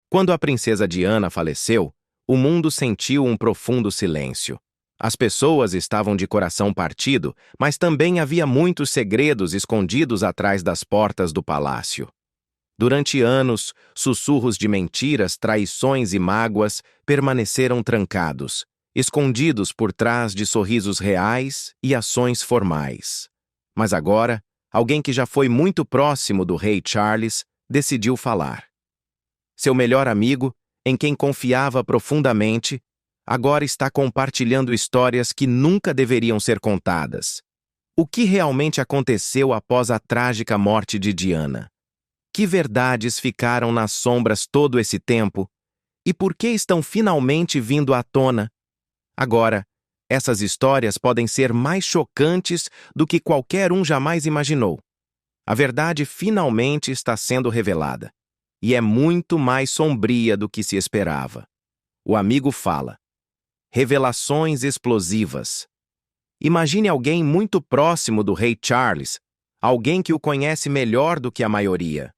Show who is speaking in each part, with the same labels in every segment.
Speaker 1: Quando a princesa Diana faleceu, o mundo sentiu um profundo silêncio. As pessoas estavam de coração partido, mas também havia muitos segredos escondidos atrás das portas do palácio. Durante anos, sussurros de mentiras, traições e mágoas permaneceram trancados, escondidos por trás de sorrisos reais e ações formais. Mas agora, alguém que já foi muito próximo do rei Charles decidiu falar. Seu melhor amigo, em quem confiava profundamente, agora está compartilhando histórias que nunca deveriam ser contadas. O que realmente aconteceu após a trágica morte de Diana? Que verdades ficaram nas sombras todo esse tempo? E por que estão finalmente vindo à tona? Agora, essas histórias podem ser mais chocantes do que qualquer um jamais imaginou. A verdade finalmente está sendo revelada. E é muito mais sombria do que se esperava. O amigo fala. Revelações explosivas. Imagine alguém muito próximo do rei Charles, alguém que o conhece melhor do que a maioria.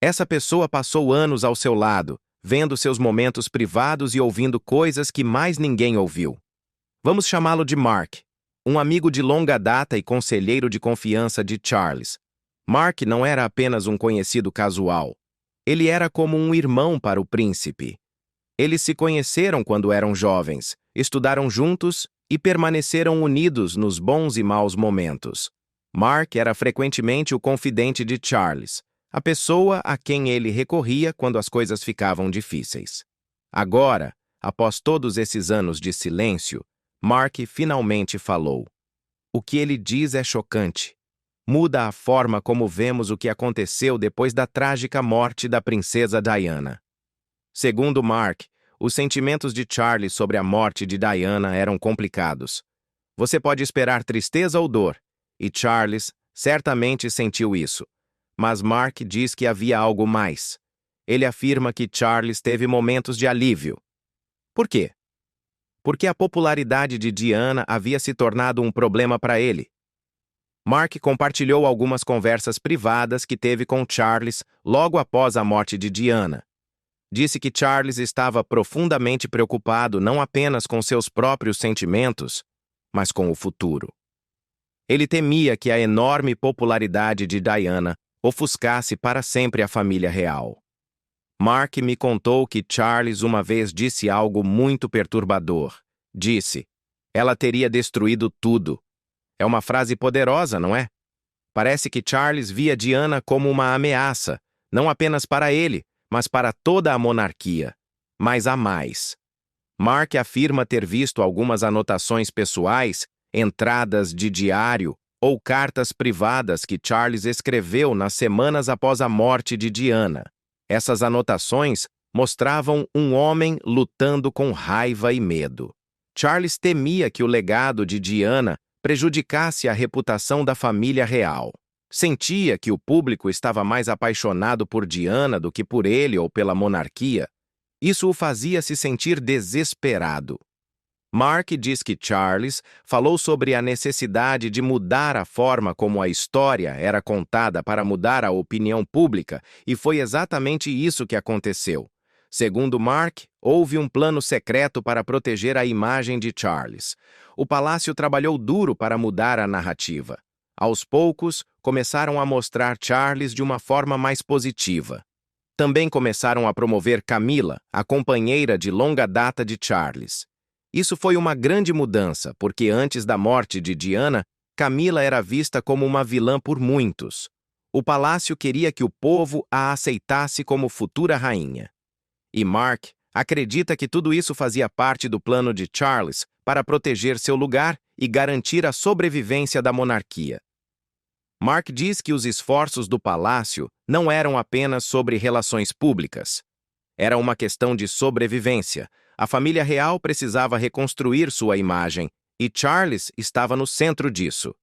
Speaker 1: Essa pessoa passou anos ao seu lado, vendo seus momentos privados e ouvindo coisas que mais ninguém ouviu. Vamos chamá-lo de Mark, um amigo de longa data e conselheiro de confiança de Charles. Mark não era apenas um conhecido casual. Ele era como um irmão para o príncipe. Eles se conheceram quando eram jovens, estudaram juntos e permaneceram unidos nos bons e maus momentos. Mark era frequentemente o confidente de Charles, a pessoa a quem ele recorria quando as coisas ficavam difíceis. Agora, após todos esses anos de silêncio, Mark finalmente falou. O que ele diz é chocante. Muda a forma como vemos o que aconteceu depois da trágica morte da princesa Diana. Segundo Mark, os sentimentos de Charles sobre a morte de Diana eram complicados. Você pode esperar tristeza ou dor, e Charles certamente sentiu isso. Mas Mark diz que havia algo mais. Ele afirma que Charles teve momentos de alívio. Por quê? Porque a popularidade de Diana havia se tornado um problema para ele. Mark compartilhou algumas conversas privadas que teve com Charles logo após a morte de Diana. Disse que Charles estava profundamente preocupado não apenas com seus próprios sentimentos, mas com o futuro. Ele temia que a enorme popularidade de Diana ofuscasse para sempre a família real. Mark me contou que Charles uma vez disse algo muito perturbador. Disse, ela teria destruído tudo. É uma frase poderosa, não é? Parece que Charles via Diana como uma ameaça, não apenas para ele, mas para toda a monarquia. Mas há mais. Mark afirma ter visto algumas anotações pessoais, entradas de diário ou cartas privadas que Charles escreveu nas semanas após a morte de Diana. Essas anotações mostravam um homem lutando com raiva e medo. Charles temia que o legado de Diana prejudicasse a reputação da família real. Sentia que o público estava mais apaixonado por Diana do que por ele ou pela monarquia. Isso o fazia se sentir desesperado. Mark diz que Charles falou sobre a necessidade de mudar a forma como a história era contada para mudar a opinião pública, e foi exatamente isso que aconteceu. Segundo Mark, houve um plano secreto para proteger a imagem de Charles. O palácio trabalhou duro para mudar a narrativa. Aos poucos, começaram a mostrar Charles de uma forma mais positiva. Também começaram a promover Camilla, a companheira de longa data de Charles. Isso foi uma grande mudança, porque antes da morte de Diana, Camilla era vista como uma vilã por muitos. O palácio queria que o povo a aceitasse como futura rainha. E Mark acredita que tudo isso fazia parte do plano de Charles para proteger seu lugar e garantir a sobrevivência da monarquia. Mark diz que os esforços do palácio não eram apenas sobre relações públicas. Era uma questão de sobrevivência. A família real precisava reconstruir sua imagem, e Charles estava no centro disso.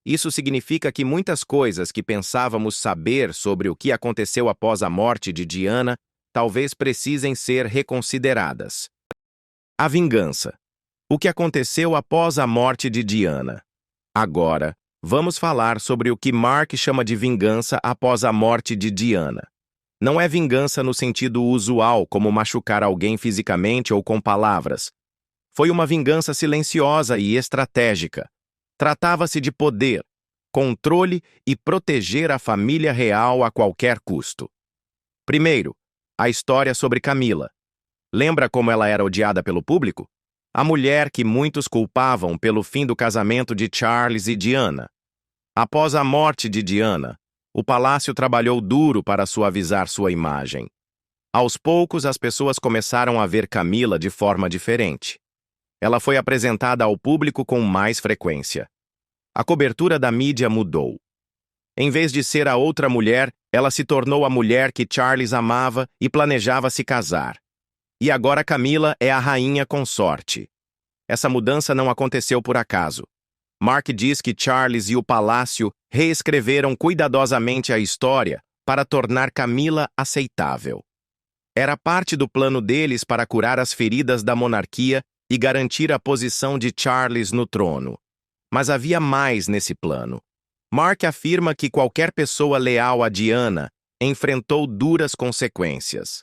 Speaker 1: Isso significa que muitas coisas que pensávamos saber sobre o que aconteceu após a morte de Diana talvez precisem ser reconsideradas. A vingança. O que aconteceu após a morte de Diana? Agora, vamos falar sobre o que Mark chama de vingança após a morte de Diana. Não é vingança no sentido usual, como machucar alguém fisicamente ou com palavras. Foi uma vingança silenciosa e estratégica. Tratava-se de poder, controle e proteger a família real a qualquer custo. Primeiro, a história sobre Camila. Lembra como ela era odiada pelo público? A mulher que muitos culpavam pelo fim do casamento de Charles e Diana. Após a morte de Diana, o palácio trabalhou duro para suavizar sua imagem. Aos poucos, as pessoas começaram a ver Camila de forma diferente. Ela foi apresentada ao público com mais frequência. A cobertura da mídia mudou. Em vez de ser a outra mulher, ela se tornou a mulher que Charles amava e planejava se casar. E agora Camila é a rainha consorte. Essa mudança não aconteceu por acaso. Mark diz que Charles e o palácio reescreveram cuidadosamente a história para tornar Camila aceitável. Era parte do plano deles para curar as feridas da monarquia e garantir a posição de Charles no trono. Mas havia mais nesse plano. Mark afirma que qualquer pessoa leal a Diana enfrentou duras consequências.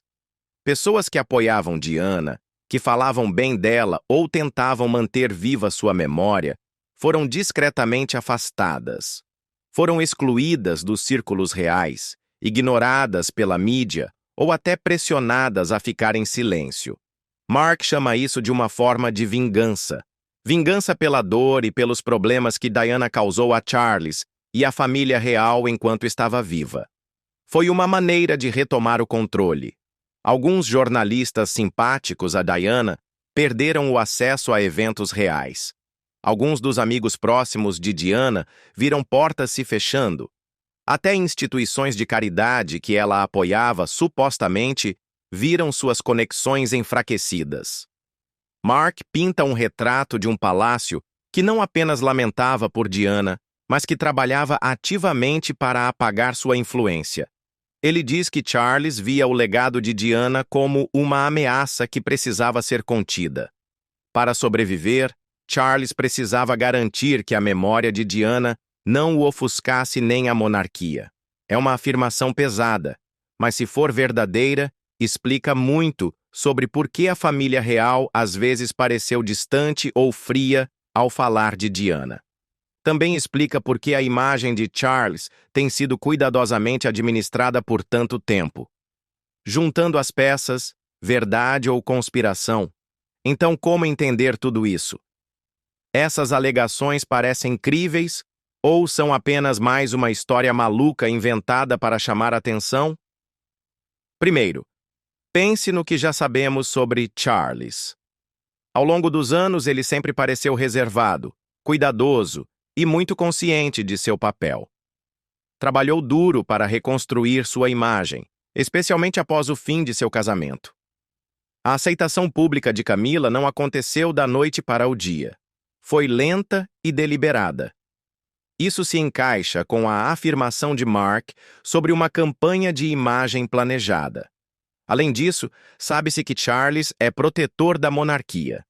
Speaker 1: Pessoas que apoiavam Diana, que falavam bem dela ou tentavam manter viva sua memória, foram discretamente afastadas. Foram excluídas dos círculos reais, ignoradas pela mídia ou até pressionadas a ficar em silêncio. Mark chama isso de uma forma de vingança. Vingança pela dor e pelos problemas que Diana causou a Charles e à família real enquanto estava viva. Foi uma maneira de retomar o controle. Alguns jornalistas simpáticos a Diana perderam o acesso a eventos reais. Alguns dos amigos próximos de Diana viram portas se fechando. Até instituições de caridade que ela apoiava supostamente viram suas conexões enfraquecidas. Mark pinta um retrato de um palácio que não apenas lamentava por Diana, mas que trabalhava ativamente para apagar sua influência. Ele diz que Charles via o legado de Diana como uma ameaça que precisava ser contida. Para sobreviver, Charles precisava garantir que a memória de Diana não o ofuscasse nem a monarquia. É uma afirmação pesada, mas se for verdadeira, explica muito sobre por que a família real às vezes pareceu distante ou fria ao falar de Diana. Também explica por que a imagem de Charles tem sido cuidadosamente administrada por tanto tempo. Juntando as peças, verdade ou conspiração. Então, como entender tudo isso? Essas alegações parecem críveis ou são apenas mais uma história maluca inventada para chamar atenção? Primeiro, pense no que já sabemos sobre Charles. Ao longo dos anos, ele sempre pareceu reservado, cuidadoso e muito consciente de seu papel. Trabalhou duro para reconstruir sua imagem, especialmente após o fim de seu casamento. A aceitação pública de Camila não aconteceu da noite para o dia. Foi lenta e deliberada. Isso se encaixa com a afirmação de Mark sobre uma campanha de imagem planejada. Além disso, sabe-se que Charles é protetor da monarquia.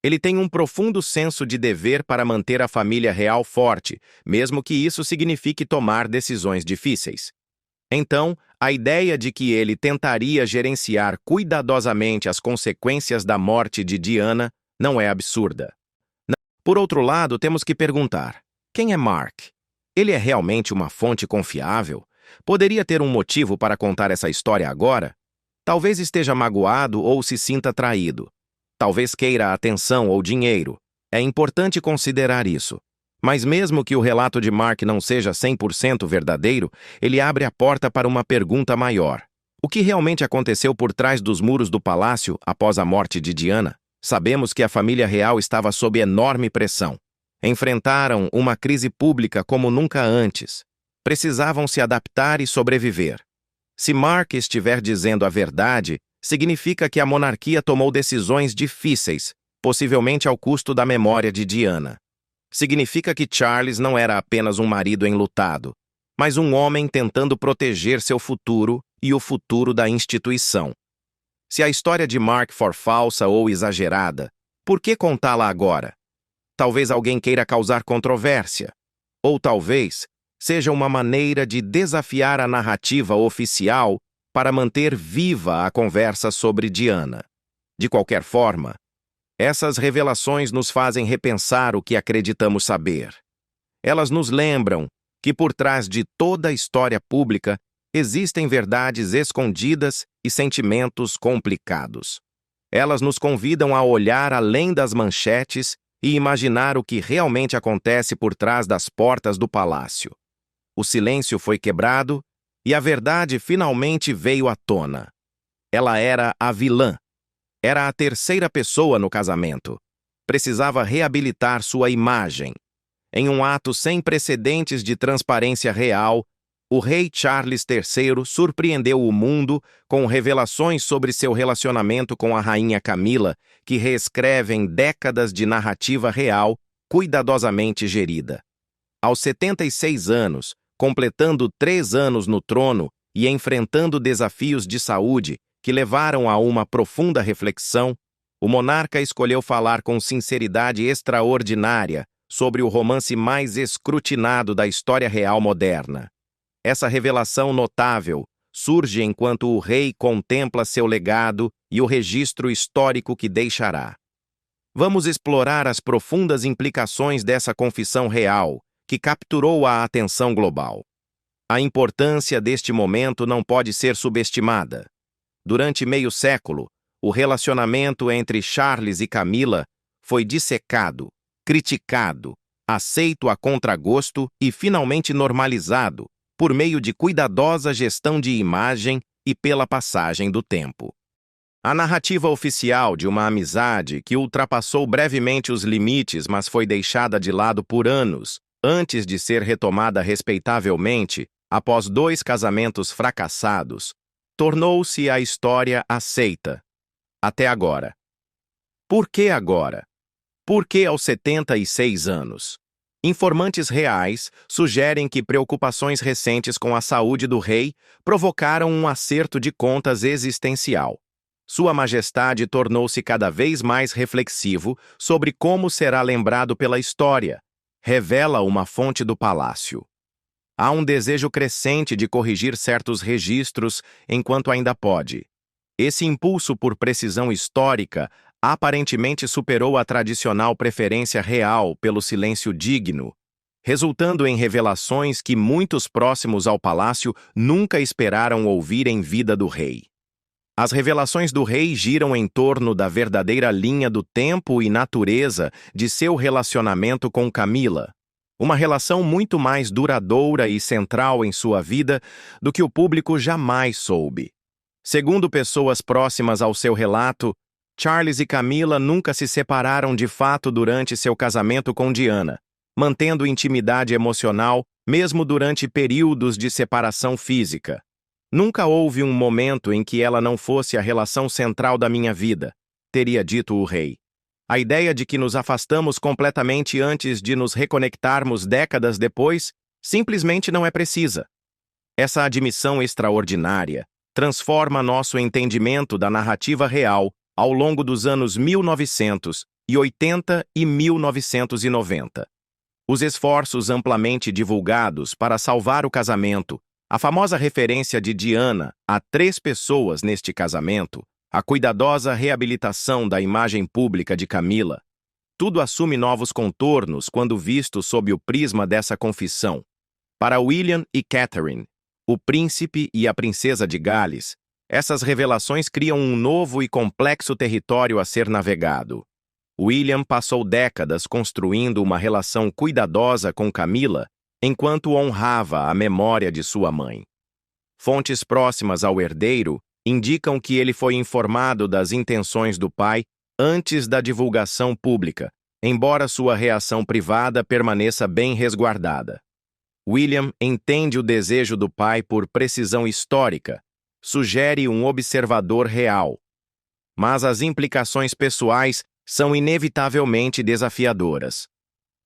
Speaker 1: Ele tem um profundo senso de dever para manter a família real forte, mesmo que isso signifique tomar decisões difíceis. Então, a ideia de que ele tentaria gerenciar cuidadosamente as consequências da morte de Diana não é absurda. Por outro lado, temos que perguntar: quem é Mark? Ele é realmente uma fonte confiável? Poderia ter um motivo para contar essa história agora? Talvez esteja magoado ou se sinta traído. Talvez queira atenção ou dinheiro. É importante considerar isso. Mas mesmo que o relato de Mark não seja 100% verdadeiro, ele abre a porta para uma pergunta maior. O que realmente aconteceu por trás dos muros do palácio após a morte de Diana? Sabemos que a família real estava sob enorme pressão. Enfrentaram uma crise pública como nunca antes. Precisavam se adaptar e sobreviver. Se Mark estiver dizendo a verdade, significa que a monarquia tomou decisões difíceis, possivelmente ao custo da memória de Diana. Significa que Charles não era apenas um marido enlutado, mas um homem tentando proteger seu futuro e o futuro da instituição. Se a história de Mark for falsa ou exagerada, por que contá-la agora? Talvez alguém queira causar controvérsia. Ou talvez seja uma maneira de desafiar a narrativa oficial para manter viva a conversa sobre Diana. De qualquer forma, essas revelações nos fazem repensar o que acreditamos saber. Elas nos lembram que por trás de toda a história pública existem verdades escondidas e sentimentos complicados. Elas nos convidam a olhar além das manchetes e imaginar o que realmente acontece por trás das portas do palácio. O silêncio foi quebrado e a verdade finalmente veio à tona. Ela era a vilã. Era a terceira pessoa no casamento. Precisava reabilitar sua imagem. Em um ato sem precedentes de transparência real, o rei Charles III surpreendeu o mundo com revelações sobre seu relacionamento com a rainha Camila, que reescrevem décadas de narrativa real cuidadosamente gerida. Aos 76 anos, completando 3 anos no trono e enfrentando desafios de saúde que levaram a uma profunda reflexão, o monarca escolheu falar com sinceridade extraordinária sobre o romance mais escrutinado da história real moderna. Essa revelação notável surge enquanto o rei contempla seu legado e o registro histórico que deixará. Vamos explorar as profundas implicações dessa confissão real, que capturou a atenção global. A importância deste momento não pode ser subestimada. Durante meio século, o relacionamento entre Charles e Camila foi dissecado, criticado, aceito a contragosto e finalmente normalizado, por meio de cuidadosa gestão de imagem e pela passagem do tempo. A narrativa oficial de uma amizade que ultrapassou brevemente os limites, mas foi deixada de lado por anos, antes de ser retomada respeitavelmente após 2 casamentos fracassados, tornou-se a história aceita. Até agora. Por que agora? Por que aos 76 anos? Informantes reais sugerem que preocupações recentes com a saúde do rei provocaram um acerto de contas existencial. Sua Majestade tornou-se cada vez mais reflexivo sobre como será lembrado pela história, revela uma fonte do palácio. Há um desejo crescente de corrigir certos registros enquanto ainda pode. Esse impulso por precisão histórica aparentemente superou a tradicional preferência real pelo silêncio digno, resultando em revelações que muitos próximos ao palácio nunca esperaram ouvir em vida do rei. As revelações do rei giram em torno da verdadeira linha do tempo e natureza de seu relacionamento com Camila, uma relação muito mais duradoura e central em sua vida do que o público jamais soube. Segundo pessoas próximas ao seu relato, Charles e Camila nunca se separaram de fato durante seu casamento com Diana, mantendo intimidade emocional mesmo durante períodos de separação física. Nunca houve um momento em que ela não fosse a relação central da minha vida, teria dito o rei. A ideia de que nos afastamos completamente antes de nos reconectarmos décadas depois simplesmente não é precisa. Essa admissão extraordinária transforma nosso entendimento da narrativa real ao longo dos anos 1980 e 1990. Os esforços amplamente divulgados para salvar o casamento, a famosa referência de Diana a 3 pessoas neste casamento, a cuidadosa reabilitação da imagem pública de Camila, tudo assume novos contornos quando visto sob o prisma dessa confissão. Para William e Catherine, o príncipe e a princesa de Gales, essas revelações criam um novo e complexo território a ser navegado. William passou décadas construindo uma relação cuidadosa com Camila, enquanto honrava a memória de sua mãe. Fontes próximas ao herdeiro indicam que ele foi informado das intenções do pai antes da divulgação pública, embora sua reação privada permaneça bem resguardada. William entende o desejo do pai por precisão histórica, sugere um observador real. Mas as implicações pessoais são inevitavelmente desafiadoras.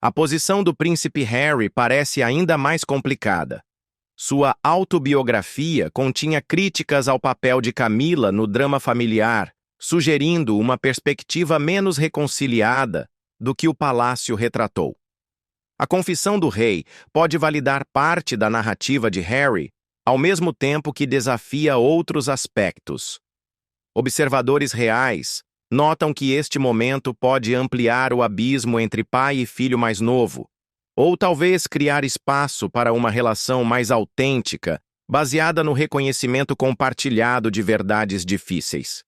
Speaker 1: A posição do príncipe Harry parece ainda mais complicada. Sua autobiografia continha críticas ao papel de Camila no drama familiar, sugerindo uma perspectiva menos reconciliada do que o palácio retratou. A confissão do rei pode validar parte da narrativa de Harry, ao mesmo tempo que desafia outros aspectos. Observadores reais notam que este momento pode ampliar o abismo entre pai e filho mais novo, ou talvez criar espaço para uma relação mais autêntica, baseada no reconhecimento compartilhado de verdades difíceis.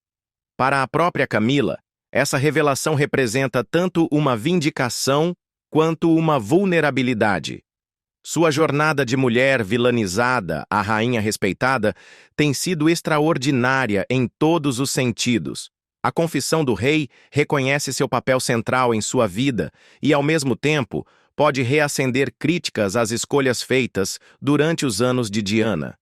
Speaker 1: Para a própria Camila, essa revelação representa tanto uma vindicação quanto uma vulnerabilidade. Sua jornada de mulher vilanizada à rainha respeitada tem sido extraordinária em todos os sentidos. A confissão do rei reconhece seu papel central em sua vida e, ao mesmo tempo, pode reacender críticas às escolhas feitas durante os anos de Diana.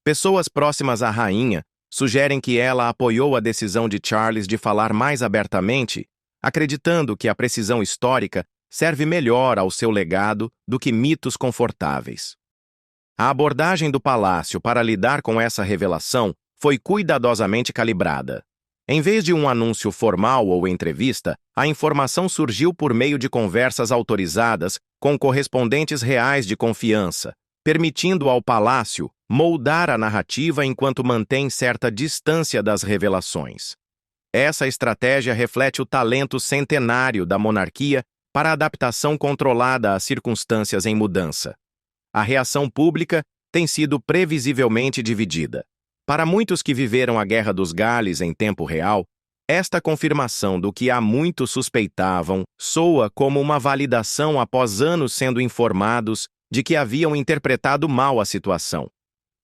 Speaker 1: Pessoas próximas à rainha sugerem que ela apoiou a decisão de Charles de falar mais abertamente, acreditando que a precisão histórica serve melhor ao seu legado do que mitos confortáveis. A abordagem do palácio para lidar com essa revelação foi cuidadosamente calibrada. Em vez de um anúncio formal ou entrevista, a informação surgiu por meio de conversas autorizadas com correspondentes reais de confiança, permitindo ao palácio moldar a narrativa enquanto mantém certa distância das revelações. Essa estratégia reflete o talento centenário da monarquia para a adaptação controlada às circunstâncias em mudança. A reação pública tem sido previsivelmente dividida. Para muitos que viveram a Guerra dos Gales em tempo real, esta confirmação do que há muito suspeitavam soa como uma validação após anos sendo informados de que haviam interpretado mal a situação.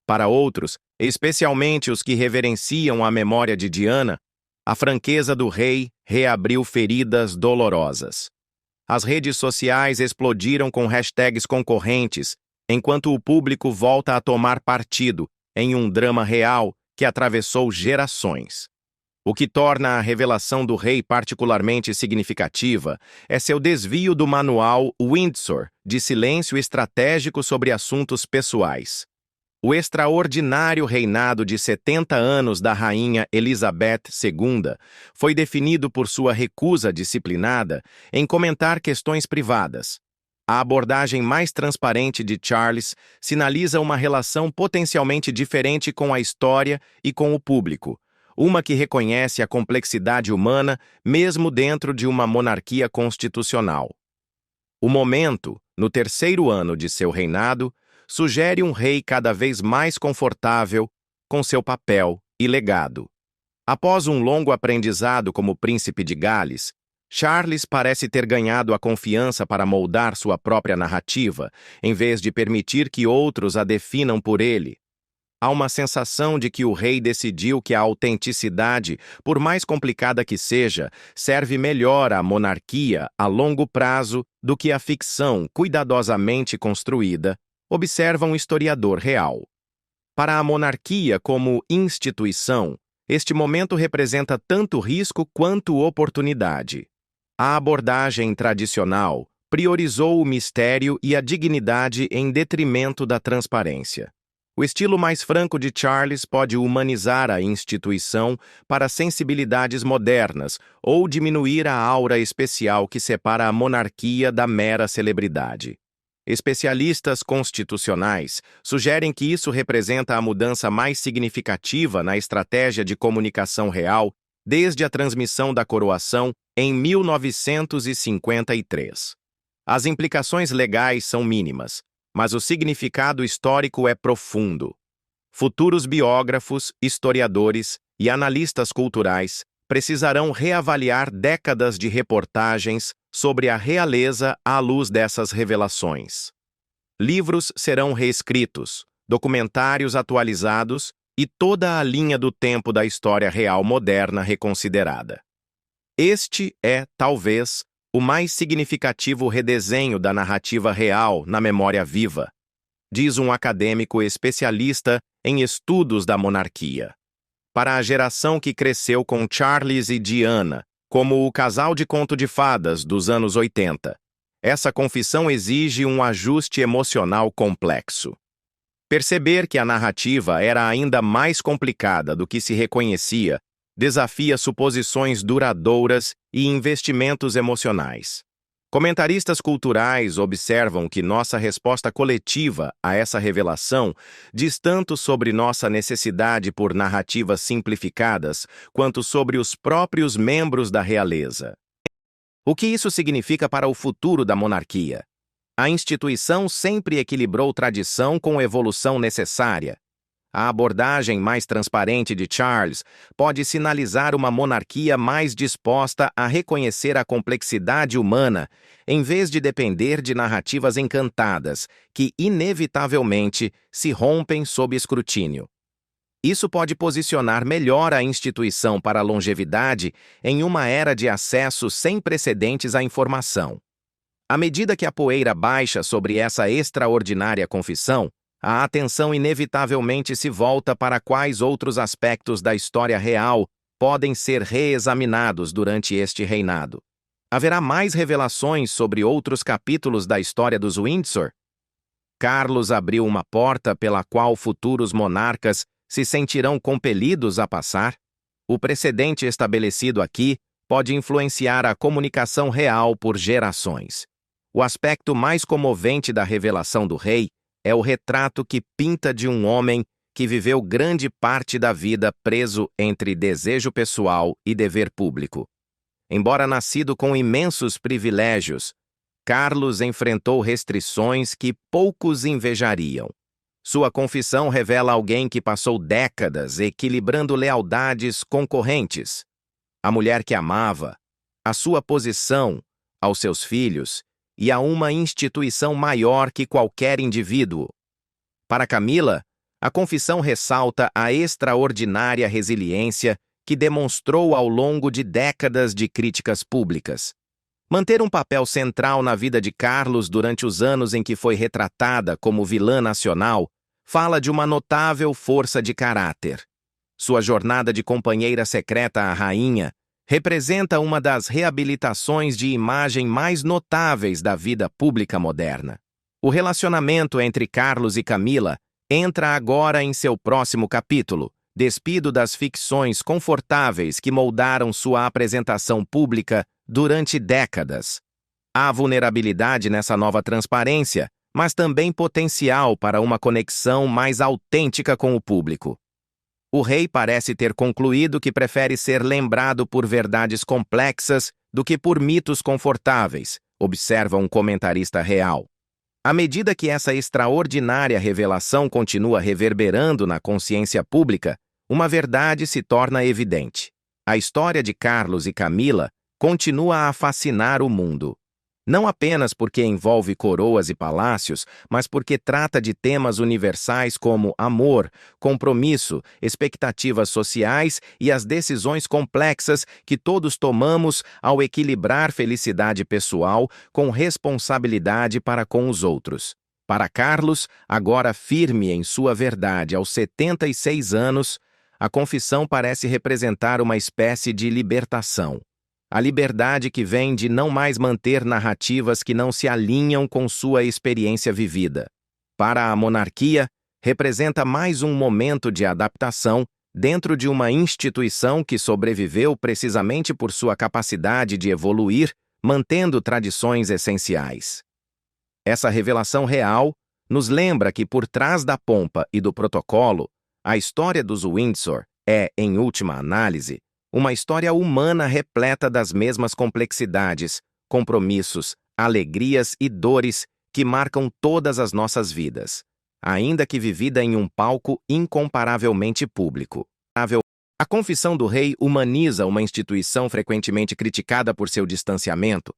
Speaker 1: Para outros, especialmente os que reverenciam a memória de Diana, a franqueza do rei reabriu feridas dolorosas. As redes sociais explodiram com hashtags concorrentes, enquanto o público volta a tomar partido em um drama real que atravessou gerações. O que torna a revelação do rei particularmente significativa é seu desvio do manual Windsor de silêncio estratégico sobre assuntos pessoais. O extraordinário reinado de 70 anos da rainha Elizabeth II foi definido por sua recusa disciplinada em comentar questões privadas. A abordagem mais transparente de Charles sinaliza uma relação potencialmente diferente com a história e com o público, uma que reconhece a complexidade humana mesmo dentro de uma monarquia constitucional. O momento, no terceiro ano de seu reinado, sugere um rei cada vez mais confortável com seu papel e legado. Após um longo aprendizado como príncipe de Gales, Charles parece ter ganhado a confiança para moldar sua própria narrativa, em vez de permitir que outros a definam por ele. Há uma sensação de que o rei decidiu que a autenticidade, por mais complicada que seja, serve melhor à monarquia a longo prazo do que a ficção cuidadosamente construída, observa um historiador real. Para a monarquia como instituição, este momento representa tanto risco quanto oportunidade. A abordagem tradicional priorizou o mistério e a dignidade em detrimento da transparência. O estilo mais franco de Charles pode humanizar a instituição para sensibilidades modernas ou diminuir a aura especial que separa a monarquia da mera celebridade. Especialistas constitucionais sugerem que isso representa a mudança mais significativa na estratégia de comunicação real desde a transmissão da coroação em 1953. As implicações legais são mínimas, mas o significado histórico é profundo. Futuros biógrafos, historiadores e analistas culturais precisarão reavaliar décadas de reportagens sobre a realeza à luz dessas revelações. Livros serão reescritos, documentários atualizados e toda a linha do tempo da história real moderna reconsiderada. Este é, talvez, o mais significativo redesenho da narrativa real na memória viva, diz um acadêmico especialista em estudos da monarquia. Para a geração que cresceu com Charles e Diana, como o casal de conto de fadas dos anos 80, essa confissão exige um ajuste emocional complexo. Perceber que a narrativa era ainda mais complicada do que se reconhecia desafia suposições duradouras e investimentos emocionais. Comentaristas culturais observam que nossa resposta coletiva a essa revelação diz tanto sobre nossa necessidade por narrativas simplificadas, quanto sobre os próprios membros da realeza. O que isso significa para o futuro da monarquia? A instituição sempre equilibrou tradição com evolução necessária. A abordagem mais transparente de Charles pode sinalizar uma monarquia mais disposta a reconhecer a complexidade humana, em vez de depender de narrativas encantadas, que inevitavelmente se rompem sob escrutínio. Isso pode posicionar melhor a instituição para a longevidade em uma era de acesso sem precedentes à informação. À medida que a poeira baixa sobre essa extraordinária confissão, a atenção inevitavelmente se volta para quais outros aspectos da história real podem ser reexaminados durante este reinado. Haverá mais revelações sobre outros capítulos da história dos Windsor? Carlos abriu uma porta pela qual futuros monarcas se sentirão compelidos a passar? O precedente estabelecido aqui pode influenciar a comunicação real por gerações. O aspecto mais comovente da revelação do rei é o retrato que pinta de um homem que viveu grande parte da vida preso entre desejo pessoal e dever público. Embora nascido com imensos privilégios, Carlos enfrentou restrições que poucos invejariam. Sua confissão revela alguém que passou décadas equilibrando lealdades concorrentes. A mulher que amava, a sua posição, aos seus filhos e a uma instituição maior que qualquer indivíduo. Para Camila, a confissão ressalta a extraordinária resiliência que demonstrou ao longo de décadas de críticas públicas. Manter um papel central na vida de Carlos durante os anos em que foi retratada como vilã nacional fala de uma notável força de caráter. Sua jornada de companheira secreta à rainha representa uma das reabilitações de imagem mais notáveis da vida pública moderna. O relacionamento entre Carlos e Camila entra agora em seu próximo capítulo, despido das ficções confortáveis que moldaram sua apresentação pública durante décadas. Há vulnerabilidade nessa nova transparência, mas também potencial para uma conexão mais autêntica com o público. O rei parece ter concluído que prefere ser lembrado por verdades complexas do que por mitos confortáveis, observa um comentarista real. À medida que essa extraordinária revelação continua reverberando na consciência pública, uma verdade se torna evidente. A história de Carlos e Camila continua a fascinar o mundo. Não apenas porque envolve coroas e palácios, mas porque trata de temas universais como amor, compromisso, expectativas sociais e as decisões complexas que todos tomamos ao equilibrar felicidade pessoal com responsabilidade para com os outros. Para Carlos, agora firme em sua verdade aos 76 anos, a confissão parece representar uma espécie de libertação. A liberdade que vem de não mais manter narrativas que não se alinham com sua experiência vivida. Para a monarquia, representa mais um momento de adaptação dentro de uma instituição que sobreviveu precisamente por sua capacidade de evoluir, mantendo tradições essenciais. Essa revelação real nos lembra que por trás da pompa e do protocolo, a história dos Windsor é, em última análise, uma história humana repleta das mesmas complexidades, compromissos, alegrias e dores que marcam todas as nossas vidas, ainda que vivida em um palco incomparavelmente público. A confissão do rei humaniza uma instituição frequentemente criticada por seu distanciamento,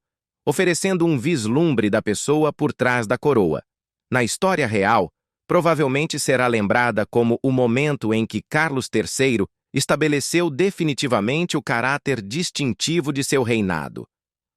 Speaker 1: oferecendo um vislumbre da pessoa por trás da coroa. Na história real, provavelmente será lembrada como o momento em que Carlos III estabeleceu definitivamente o caráter distintivo de seu reinado,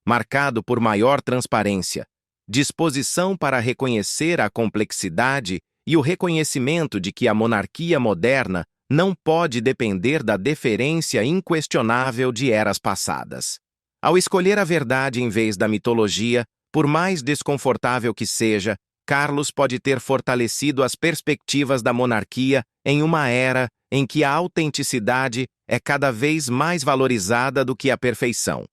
Speaker 1: marcado por maior transparência, disposição para reconhecer a complexidade e o reconhecimento de que a monarquia moderna não pode depender da deferência inquestionável de eras passadas. Ao escolher a verdade em vez da mitologia, por mais desconfortável que seja, Carlos pode ter fortalecido as perspectivas da monarquia em uma era em que a autenticidade é cada vez mais valorizada do que a perfeição.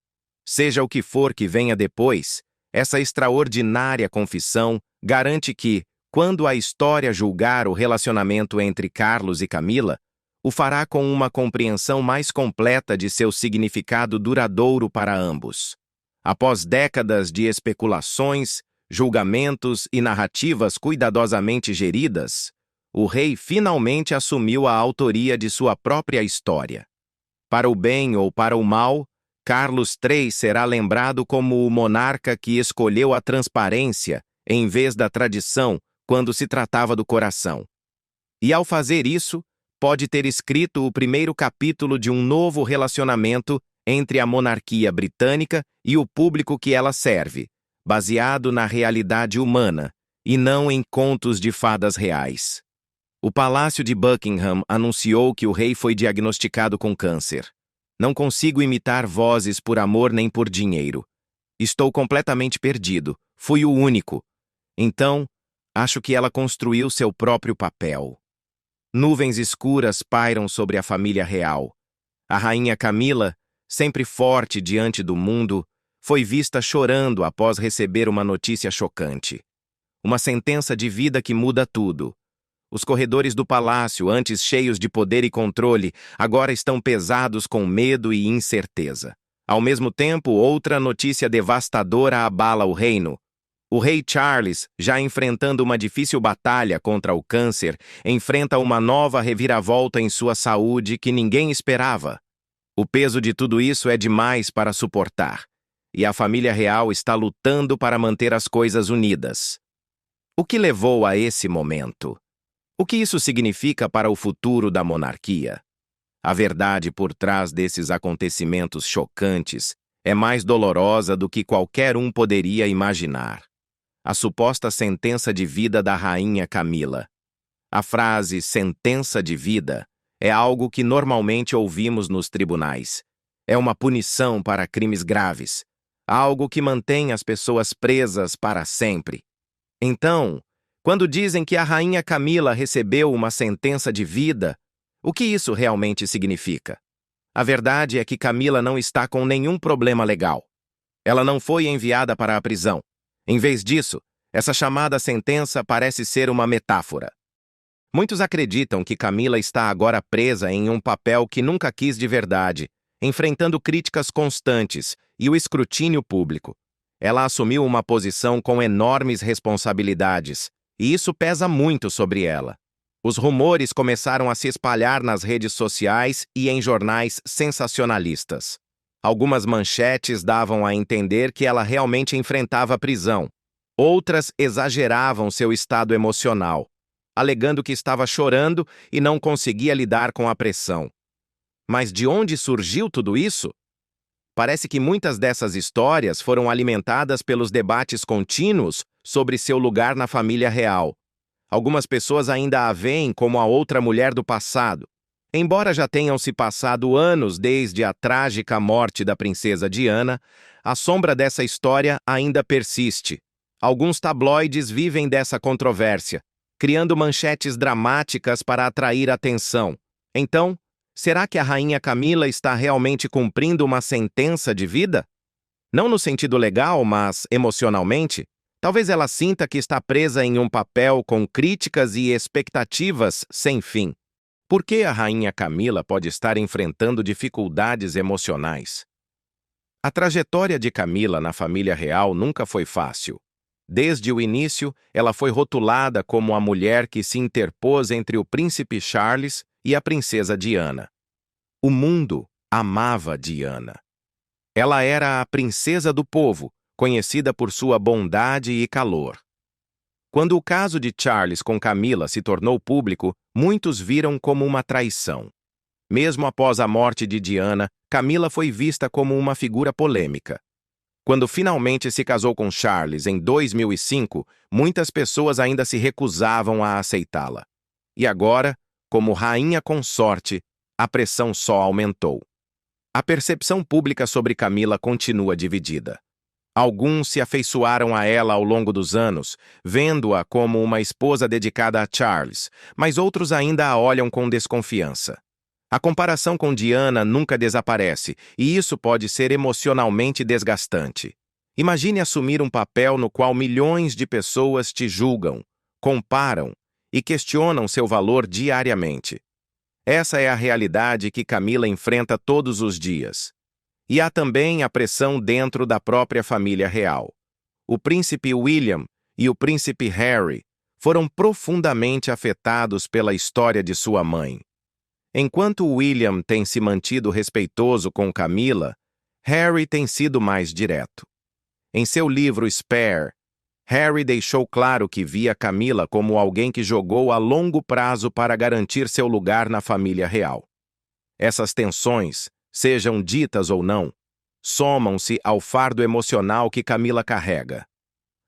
Speaker 1: Seja o que for que venha depois, Essa extraordinária confissão garante que, quando a história julgar o relacionamento entre Carlos e Camila, o fará com uma compreensão mais completa de seu significado duradouro para ambos. Após décadas de especulações, julgamentos e narrativas cuidadosamente geridas, o rei finalmente assumiu a autoria de sua própria história. Para o bem ou para o mal, Carlos III será lembrado como o monarca que escolheu a transparência em vez da tradição quando se tratava do coração. E ao fazer isso, pode ter escrito o primeiro capítulo de um novo relacionamento entre a monarquia britânica e o público que ela serve, baseado na realidade humana e não em contos de fadas reais. O Palácio de Buckingham anunciou que o rei foi diagnosticado com câncer. Não consigo imitar vozes por amor nem por dinheiro. Estou completamente perdido. Fui o único. Então, acho que ela construiu seu próprio papel. Nuvens escuras pairam sobre a família real. A rainha Camila, sempre forte diante do mundo, foi vista chorando após receber uma notícia chocante. Uma sentença de vida que muda tudo. Os corredores do palácio, antes cheios de poder e controle, agora estão pesados com medo e incerteza. Ao mesmo tempo, outra notícia devastadora abala o reino. O rei Charles, já enfrentando uma difícil batalha contra o câncer, enfrenta uma nova reviravolta em sua saúde que ninguém esperava. O peso de tudo isso é demais para suportar, e a família real está lutando para manter as coisas unidas. O que levou a esse momento? O que isso significa para o futuro da monarquia? A verdade por trás desses acontecimentos chocantes é mais dolorosa do que qualquer um poderia imaginar. A suposta sentença de vida da rainha Camila. A frase sentença de vida é algo que normalmente ouvimos nos tribunais. É uma punição para crimes graves, algo que mantém as pessoas presas para sempre. Então, quando dizem que a rainha Camila recebeu uma sentença de vida, o que isso realmente significa? A verdade é que Camila não está com nenhum problema legal. Ela não foi enviada para a prisão. Em vez disso, essa chamada sentença parece ser uma metáfora. Muitos acreditam que Camila está agora presa em um papel que nunca quis de verdade, enfrentando críticas constantes e o escrutínio público. Ela assumiu uma posição com enormes responsabilidades, e isso pesa muito sobre ela. Os rumores começaram a se espalhar nas redes sociais e em jornais sensacionalistas. Algumas manchetes davam a entender que ela realmente enfrentava a prisão. Outras exageravam seu estado emocional, alegando que estava chorando e não conseguia lidar com a pressão. Mas de onde surgiu tudo isso? Parece que muitas dessas histórias foram alimentadas pelos debates contínuos sobre seu lugar na família real. Algumas pessoas ainda a veem como a outra mulher do passado. Embora já tenham se passado anos desde a trágica morte da princesa Diana, a sombra dessa história ainda persiste. Alguns tabloides vivem dessa controvérsia, criando manchetes dramáticas para atrair atenção. Então, será que a rainha Camila está realmente cumprindo uma sentença de vida? Não no sentido legal, mas emocionalmente? Talvez ela sinta que está presa em um papel com críticas e expectativas sem fim. Por que a rainha Camila pode estar enfrentando dificuldades emocionais? A trajetória de Camila na família real nunca foi fácil. Desde o início, ela foi rotulada como a mulher que se interpôs entre o príncipe Charles e a princesa Diana. O mundo amava Diana. Ela era a princesa do povo, conhecida por sua bondade e calor. Quando o caso de Charles com Camila se tornou público, muitos viram como uma traição. Mesmo após a morte de Diana, Camila foi vista como uma figura polêmica. Quando finalmente se casou com Charles em 2005, muitas pessoas ainda se recusavam a aceitá-la. E agora, como rainha consorte, a pressão só aumentou. A percepção pública sobre Camila continua dividida. Alguns se afeiçoaram a ela ao longo dos anos, vendo-a como uma esposa dedicada a Charles, mas outros ainda a olham com desconfiança. A comparação com Diana nunca desaparece, e isso pode ser emocionalmente desgastante. Imagine assumir um papel no qual milhões de pessoas te julgam, comparam e questionam seu valor diariamente. Essa é a realidade que Camila enfrenta todos os dias. E há também a pressão dentro da própria família real. O príncipe William e o príncipe Harry foram profundamente afetados pela história de sua mãe. Enquanto William tem se mantido respeitoso com Camila, Harry tem sido mais direto. Em seu livro Spare, Harry deixou claro que via Camila como alguém que jogou a longo prazo para garantir seu lugar na família real. Essas tensões, sejam ditas ou não, somam-se ao fardo emocional que Camila carrega.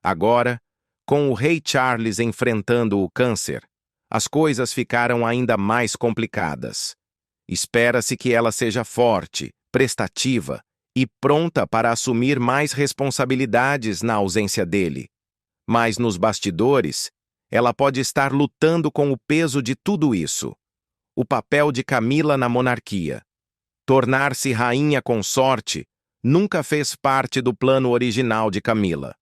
Speaker 1: Agora, com o rei Charles enfrentando o câncer, as coisas ficaram ainda mais complicadas. Espera-se que ela seja forte, prestativa e pronta para assumir mais responsabilidades na ausência dele. Mas nos bastidores, ela pode estar lutando com o peso de tudo isso. O papel de Camila na monarquia. Tornar-se rainha consorte nunca fez parte do plano original de Camila.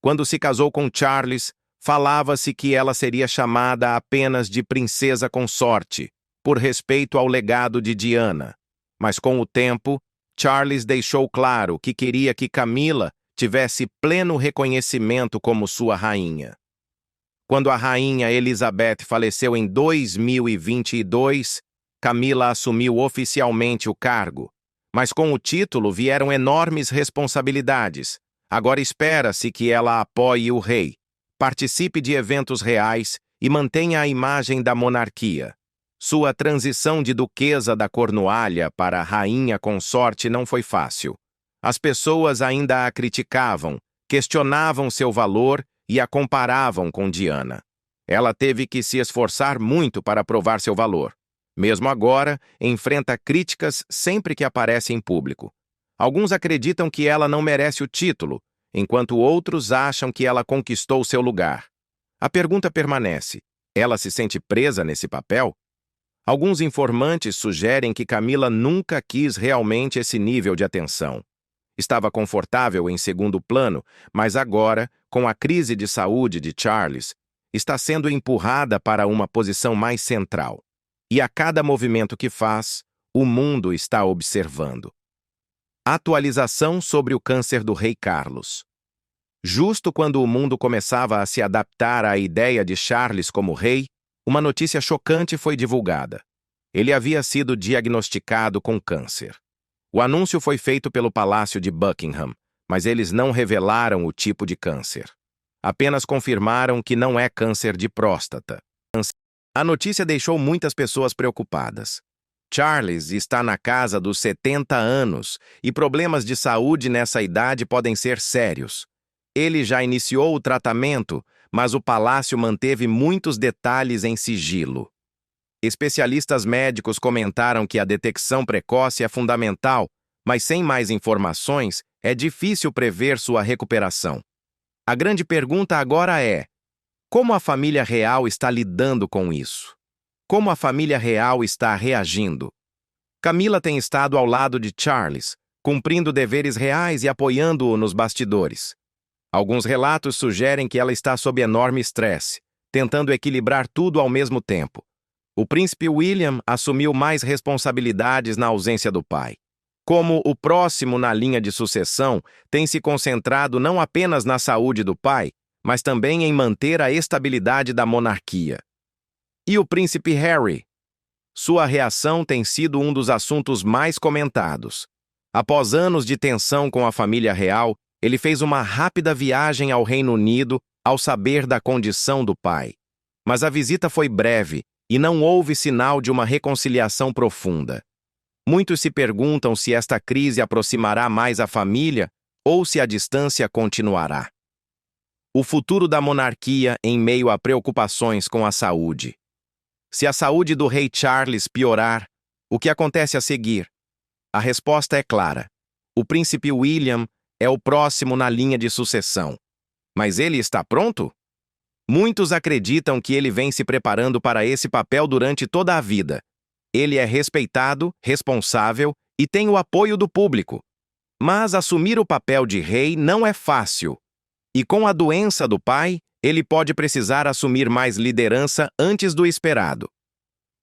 Speaker 1: Quando se casou com Charles, falava-se que ela seria chamada apenas de princesa consorte, por respeito ao legado de Diana. Mas com o tempo, Charles deixou claro que queria que Camila tivesse pleno reconhecimento como sua rainha. Quando a rainha Elizabeth faleceu em 2022, Camila assumiu oficialmente o cargo, mas com o título vieram enormes responsabilidades. Agora espera-se que ela apoie o rei, participe de eventos reais e mantenha a imagem da monarquia. Sua transição de duquesa da Cornualha para rainha consorte não foi fácil. As pessoas ainda a criticavam, questionavam seu valor e a comparavam com Diana. Ela teve que se esforçar muito para provar seu valor. Mesmo agora, enfrenta críticas sempre que aparece em público. Alguns acreditam que ela não merece o título, enquanto outros acham que ela conquistou seu lugar. A pergunta permanece: ela se sente presa nesse papel? Alguns informantes sugerem que Camila nunca quis realmente esse nível de atenção. Estava confortável em segundo plano, mas agora, com a crise de saúde de Charles, está sendo empurrada para uma posição mais central. E a cada movimento que faz, o mundo está observando. Atualização sobre o câncer do rei Carlos. Justo quando o mundo começava a se adaptar à ideia de Charles como rei, uma notícia chocante foi divulgada. Ele havia sido diagnosticado com câncer. O anúncio foi feito pelo Palácio de Buckingham, mas eles não revelaram o tipo de câncer. Apenas confirmaram que não é câncer de próstata. A notícia deixou muitas pessoas preocupadas. Charles está na casa dos 70 anos e problemas de saúde nessa idade podem ser sérios. Ele já iniciou o tratamento, mas o palácio manteve muitos detalhes em sigilo. Especialistas médicos comentaram que a detecção precoce é fundamental, mas sem mais informações, é difícil prever sua recuperação. A grande pergunta agora é: como a família real está lidando com isso? Como a família real está reagindo? Camila tem estado ao lado de Charles, cumprindo deveres reais e apoiando-o nos bastidores. Alguns relatos sugerem que ela está sob enorme estresse, tentando equilibrar tudo ao mesmo tempo. O príncipe William assumiu mais responsabilidades na ausência do pai. Como o próximo na linha de sucessão, tem se concentrado não apenas na saúde do pai, mas também em manter a estabilidade da monarquia. E o príncipe Harry? Sua reação tem sido um dos assuntos mais comentados. Após anos de tensão com a família real, ele fez uma rápida viagem ao Reino Unido ao saber da condição do pai. Mas a visita foi breve e não houve sinal de uma reconciliação profunda. Muitos se perguntam se esta crise aproximará mais a família ou se a distância continuará. O futuro da monarquia em meio a preocupações com a saúde. Se a saúde do rei Charles piorar, o que acontece a seguir? A resposta é clara. O príncipe William é o próximo na linha de sucessão. Mas ele está pronto? Muitos acreditam que ele vem se preparando para esse papel durante toda a vida. Ele é respeitado, responsável e tem o apoio do público. Mas assumir o papel de rei não é fácil. E com a doença do pai, ele pode precisar assumir mais liderança antes do esperado.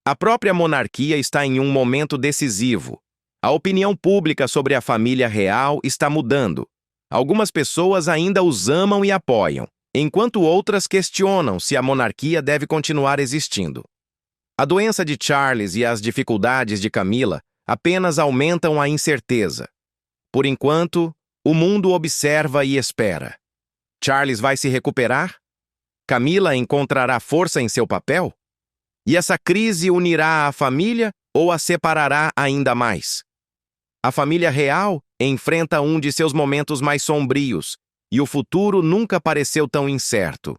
Speaker 1: A própria monarquia está em um momento decisivo. A opinião pública sobre a família real está mudando. Algumas pessoas ainda os amam e apoiam, enquanto outras questionam se a monarquia deve continuar existindo. A doença de Charles e as dificuldades de Camila apenas aumentam a incerteza. Por enquanto, o mundo observa e espera. Charles vai se recuperar? Camila encontrará força em seu papel? E essa crise unirá a família ou a separará ainda mais? A família real enfrenta um de seus momentos mais sombrios, e o futuro nunca pareceu tão incerto.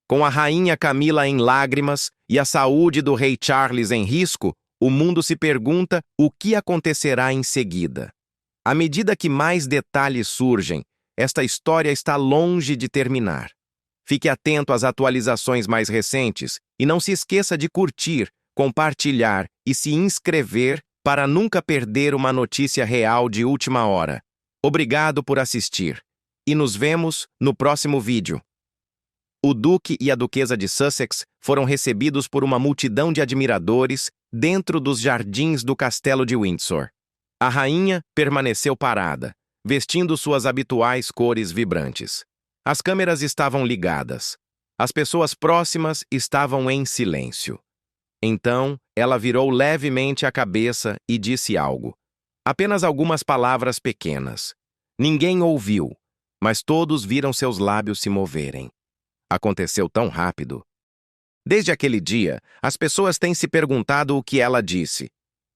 Speaker 1: Com a rainha Camila em lágrimas e a saúde do rei Charles em risco, o mundo se pergunta o que acontecerá em seguida. À medida que mais detalhes surgem, esta história está longe de terminar. Fique atento às atualizações mais recentes e não se esqueça de curtir, compartilhar e se inscrever para nunca perder uma notícia real de última hora. Obrigado por assistir e nos vemos no próximo vídeo. O Duque e a Duquesa de Sussex foram recebidos por uma multidão de admiradores dentro dos jardins do Castelo de Windsor. A rainha permaneceu parada, vestindo suas habituais cores vibrantes. As câmeras estavam ligadas. As pessoas próximas estavam em silêncio. Então, ela virou levemente a cabeça e disse algo. Apenas algumas palavras pequenas. Ninguém ouviu, mas todos viram seus lábios se moverem. Aconteceu tão rápido. Desde aquele dia, as pessoas têm se perguntado o que ela disse.